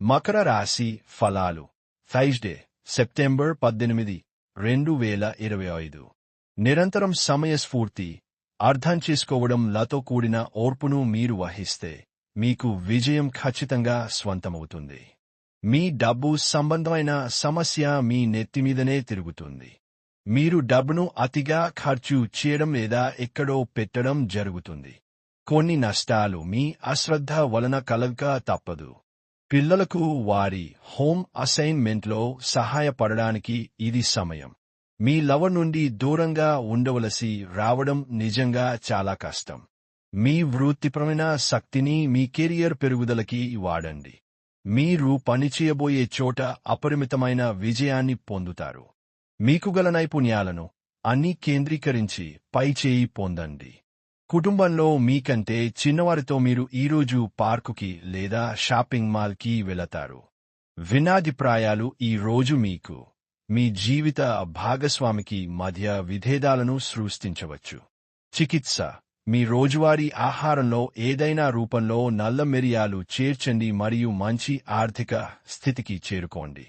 మకర రాశి ఫలాలు థైస్డే సెప్టెంబర్ 18, 2025. నిరంతరం సమయస్ఫూర్తి అర్థం చేసుకోవడంతో కూడిన ఓర్పును మీరు వహిస్తే మీకు విజయం ఖచ్చితంగా స్వంతమవుతుంది. మీ డబ్బు సంబంధమైన సమస్య మీ నెత్తిమీదనే తిరుగుతుంది. మీరు డబ్బును అతిగా ఖర్చు చేయడం లేదా ఎక్కడో పెట్టడం జరుగుతుంది. కొన్ని నష్టాలు మీ అశ్రద్ధ వలన కలగక తప్పదు. పిల్లలకు వారి హోమ్ అసైన్మెంట్లో సహాయపడడానికి ఇది సమయం. మీ లవర్ నుండి దూరంగా ఉండవలసి రావడం నిజంగా చాలా కష్టం. మీ వృత్తిపరమైన శక్తిని మీ కెరియర్ పెరుగుదలకి వాడండి. మీరు పనిచేయబోయే చోట అపరిమితమైన విజయాన్ని పొందుతారు. మీకు గల నైపుణ్యాలను అన్నీ కేంద్రీకరించి పైచేయి పొందండి. కుటుంబంలో మీకంటే చిన్నవారితో మీరు ఈరోజు పార్కుకి లేదా షాపింగ్ మాల్కి వెళతారు. భిన్నాభిప్రాయాలు ఈ రోజు మీకు మీ జీవిత భాగస్వామికి మధ్య విభేదాలను సృష్టించవచ్చు. చికిత్స మీ రోజువారీ ఆహారంలో ఏదైనా రూపంలో నల్ల మిరియాలు చేర్చండి మరియు మంచి ఆర్థిక స్థితికి చేరుకోండి.